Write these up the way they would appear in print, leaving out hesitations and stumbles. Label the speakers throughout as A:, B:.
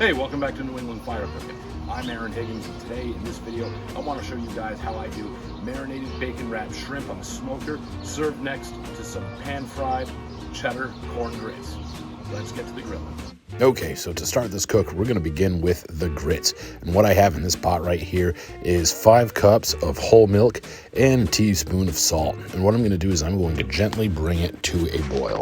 A: Hey, welcome back to New England Fire Cooking. I'm Aaron Higgins, and today in this video, I want to show you guys how I do marinated bacon wrapped shrimp on the smoker, served next to some pan-fried cheddar corn grits. Let's get to the grilling.
B: Okay, so to start this cook, we're going to begin with the grits. And what I have in this pot right here is 5 cups of whole milk and a teaspoon of salt. And what I'm going to do is I'm going to gently bring it to a boil.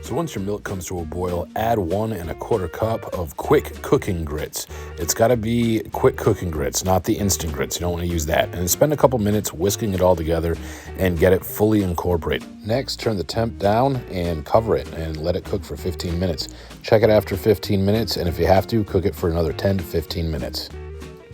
B: So once your milk comes to a boil, add 1 1/4 cup of quick cooking grits. It's got to be quick cooking grits, not the instant grits. You don't want to use that. And spend a couple minutes whisking it all together and get it fully incorporated. Next, turn the temp down and cover it and let it cook for 15 minutes. Check it after 15 minutes, and if you have to, cook it for another 10 to 15 minutes.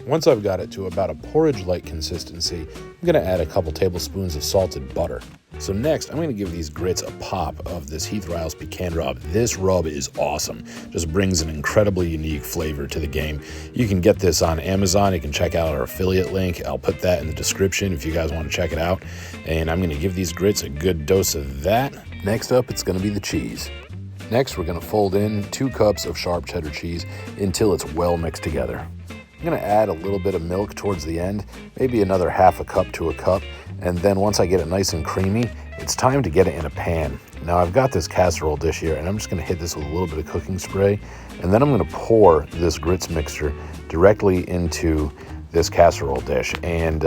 B: Once I've got it to about a porridge-like consistency, I'm going to add a couple tablespoons of salted butter. So next, I'm going to give these grits a pop of this Heath Riles pecan rub. This rub is awesome. Just brings an incredibly unique flavor to the game. You can get this on Amazon. You can check out our affiliate link. I'll put that in the description if you guys want to check it out. And I'm going to give these grits a good dose of that. Next up, it's going to be the cheese. Next, we're going to fold in 2 cups of sharp cheddar cheese until it's well mixed together. I'm going to add a little bit of milk towards the end, maybe another 1/2 cup to a cup, and then once I get it nice and creamy, it's time to get it in a pan. Now I've got this casserole dish here, and I'm just going to hit this with a little bit of cooking spray, and then I'm going to pour this grits mixture directly into this casserole dish, and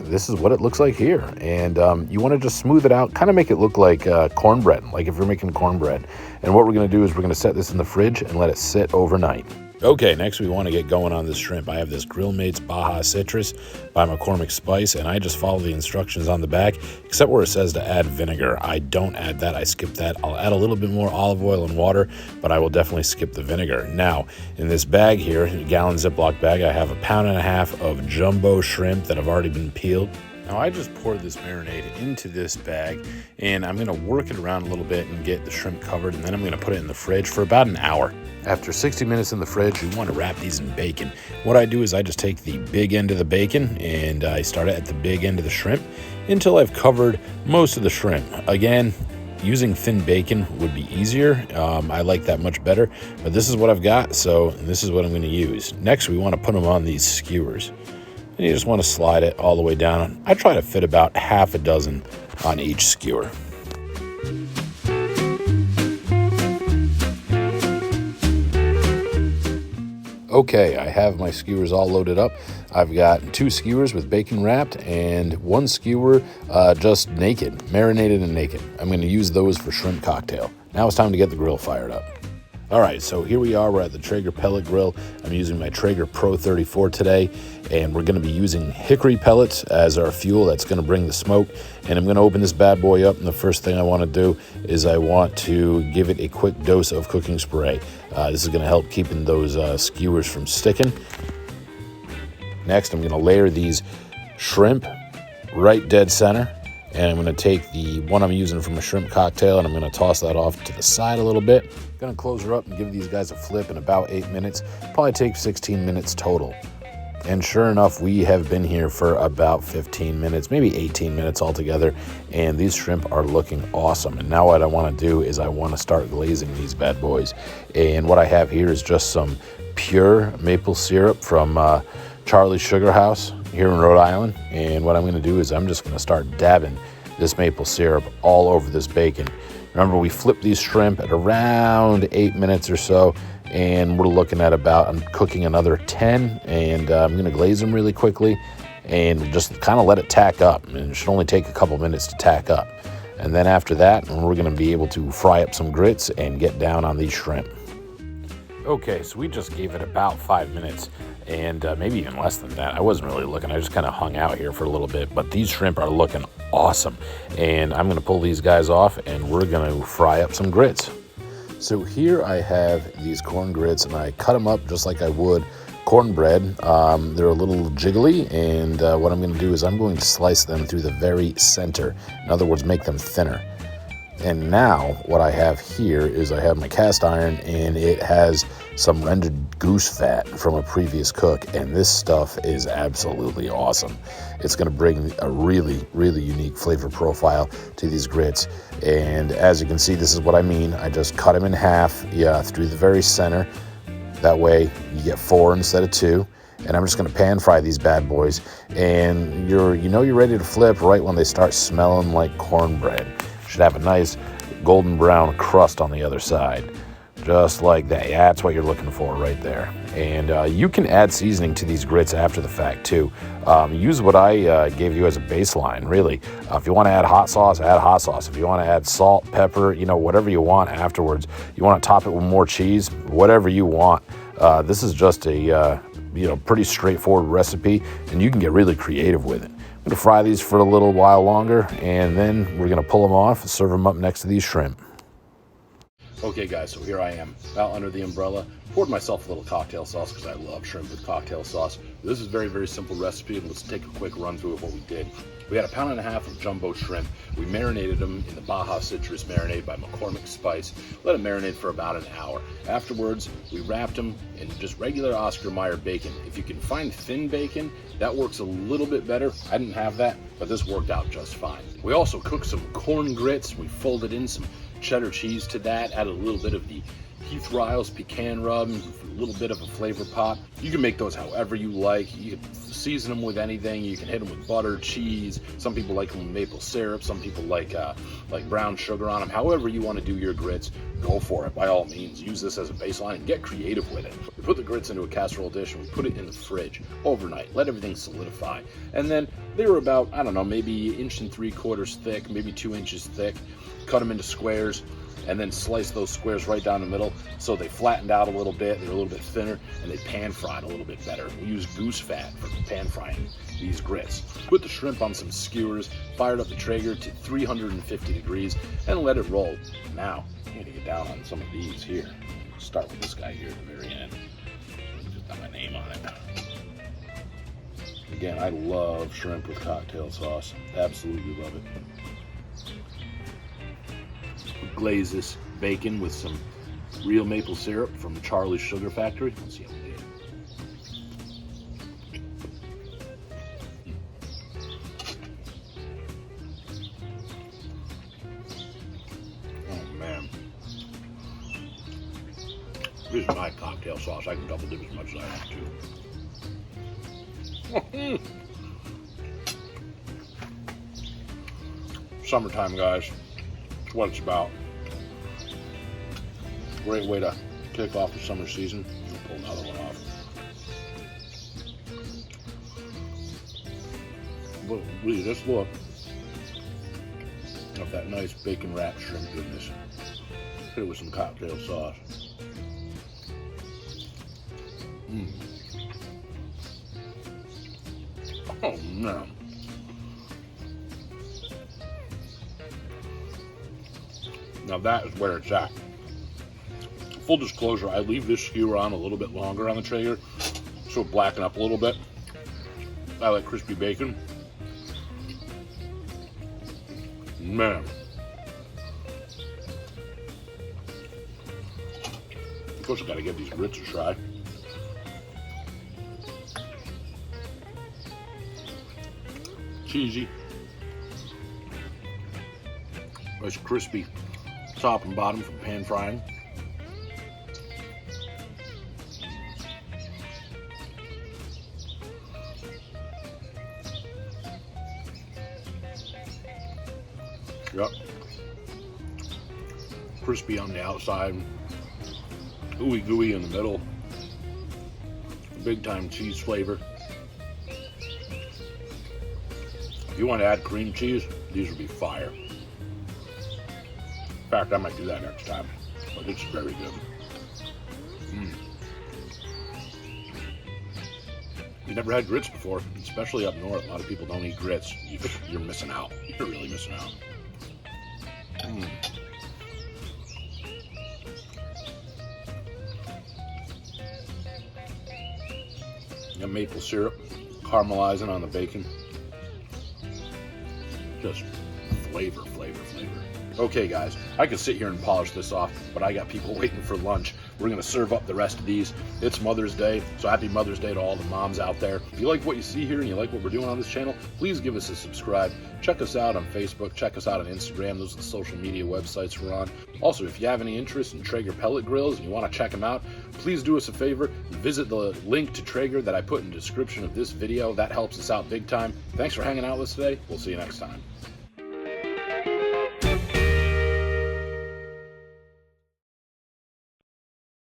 B: this is what it looks like here. And you want to just smooth it out, kind of make it look like cornbread, like if you're making cornbread. And what we're going to do is we're going to set this in the fridge and let it sit overnight. Okay, next we want to get going on this shrimp. I have this Grill Mates Baja Citrus by McCormick Spice, and I just follow the instructions on the back, except where it says to add vinegar. I don't add that, I skip that. I'll add a little bit more olive oil and water, but I will definitely skip the vinegar. Now, in this bag here, a gallon Ziploc bag, I have 1.5 pounds of jumbo shrimp that have already been peeled. Now I just poured this marinade into this bag, and I'm going to work it around a little bit and get the shrimp covered, and then I'm going to put it in the fridge for about an hour. After 60 minutes in the fridge, you want to wrap these in bacon. What I do is I just take the big end of the bacon and I start at the big end of the shrimp until I've covered most of the shrimp. Again, using thin bacon would be easier. I like that much better, but this is what I've got, so this is what I'm going to use. Next, we want to put them on these skewers. And you just want to slide it all the way down. I try to fit about 6 on each skewer. Okay, I have my skewers all loaded up. I've got 2 skewers with bacon wrapped and 1 skewer just naked, marinated and naked. I'm going to use those for shrimp cocktail. Now it's time to get the grill fired up. All right, so here we are. We're at the Traeger pellet grill. I'm using my Traeger Pro 34 today, and we're going to be using hickory pellets as our fuel. That's going to bring the smoke, and I'm going to open this bad boy up, and the first thing I want to do is I want to give it a quick dose of cooking spray. This is going to help keeping those skewers from sticking. Next, I'm going to layer these shrimp right dead center, and I'm going to take the one I'm using from a shrimp cocktail, and I'm going to toss that off to the side a little bit. Going to close her up and give these guys a flip in about 8 minutes. Probably take 16 minutes total. And sure enough, we have been here for about 15 minutes, maybe 18 minutes altogether, and these shrimp are looking awesome. And now what I want to do is I want to start glazing these bad boys. And what I have here is just some pure maple syrup from Charlie's Sugar House here in Rhode Island. And what I'm going to do is I'm just going to start dabbing this maple syrup all over this bacon. Remember, we flipped these shrimp at around 8 minutes or so, and we're looking at I'm cooking another 10, and I'm going to glaze them really quickly and just kind of let it tack up. And it should only take a couple minutes to tack up. And then after that, we're going to be able to fry up some grits and get down on these shrimp. Okay, so we just gave it about 5 minutes, and maybe even less than that. I wasn't really looking. I just kind of hung out here for a little bit, but these shrimp are looking awesome. And I'm going to pull these guys off, and we're going to fry up some grits. So here I have these corn grits, and I cut them up just like I would cornbread. They're a little jiggly, and what I'm going to do is I'm going to slice them through the very center. In other words, make them thinner. And now what I have here is I have my cast iron, and it has some rendered goose fat from a previous cook, and this stuff is absolutely awesome. It's going to bring a really, really unique flavor profile to these grits. And as you can see, this is what I mean. I just cut them in half, through the very center, That way you get 4 instead of 2. And I'm just gonna pan fry these bad boys. And you're ready to flip right when they start smelling like cornbread. Should have a nice golden brown crust on the other side. Just like that. Yeah, that's what you're looking for right there. And you can add seasoning to these grits after the fact too. Use what I gave you as a baseline, really. If you want to add hot sauce, add hot sauce. If you want to add salt, pepper, whatever you want afterwards. You want to top it with more cheese, whatever you want. This is just a pretty straightforward recipe, and you can get really creative with it. I'm gonna fry these for a little while longer, and then we're gonna pull them off and serve them up next to these shrimp.
A: Okay guys, so here I am, out under the umbrella. Poured myself a little cocktail sauce because I love shrimp with cocktail sauce. This is a very, very simple recipe, and let's take a quick run through of what we did. We had 1.5 pounds of jumbo shrimp. We marinated them in the Baja Citrus marinade by McCormick Spice. Let it marinate for about an hour. Afterwards, we wrapped them in just regular Oscar Mayer bacon. If you can find thin bacon, that works a little bit better. I didn't have that, but this worked out just fine. We also cooked some corn grits. We folded in some cheddar cheese to that, added a little bit of the Heath Riles pecan rub, a little bit of a flavor pop. You can make those however you like. You can season them with anything. You can hit them with butter, cheese. Some people like them with maple syrup. Some people like brown sugar on them. However you want to do your grits, go for it. By all means, use this as a baseline and get creative with it. We put the grits into a casserole dish and we put it in the fridge overnight. Let everything solidify. And then they were about, I don't know, maybe 1 3/4 thick, maybe 2 inches thick. Cut them into squares, and then slice those squares right down the middle so they flattened out a little bit, they're a little bit thinner, and they pan fried a little bit better. We use goose fat for pan frying these grits. Put the shrimp on some skewers, fired up the Traeger to 350 degrees, and let it roll. Now, I'm gonna get down on some of these here. Start with this guy here at the very end. Just got my name on it. Again, I love shrimp with cocktail sauce. Absolutely love it. Glaze this bacon with some real maple syrup from Charlie's Sugar Factory. Let's see how we do. Oh man, this is my cocktail sauce. I can double dip as much as I want to. Summertime, guys. That's what it's about. Great way to kick off the summer season. I'll pull another one off. But really, just look at that nice bacon wrapped shrimp goodness. Hit it with some cocktail sauce. Oh man. Now that is where it's at. Full disclosure, I leave this skewer on a little bit longer on the Traeger so it'll blacken up a little bit. I like crispy bacon. Man. Of course, I gotta give these grits a try. Cheesy. Nice crispy top and bottom from pan frying. Yep. Crispy on the outside, ooey gooey in the middle. Big time cheese flavor. If you want to add cream cheese, these would be fire. In fact, I might do that next time, but it's very good. You never had grits before, especially up north. A lot of people don't eat grits. You're missing out. You're really missing out. And maple syrup caramelizing on the bacon. Just flavor. Okay guys, I could sit here and polish this off, but I got people waiting for lunch.
B: we're gonna serve up the rest of these. It's Mother's Day, so happy Mother's Day to all the moms out there. If you like what you see here and you like what we're doing on this channel, please give us a subscribe. Check us out on Facebook, check us out on Instagram. Those are the social media websites we're on. Also, if you have any interest in Traeger pellet grills and you want to check them out, please do us a favor, visit the link to Traeger that I put in the description of this video. That helps us out big time. Thanks for hanging out with us today. We'll see you next time.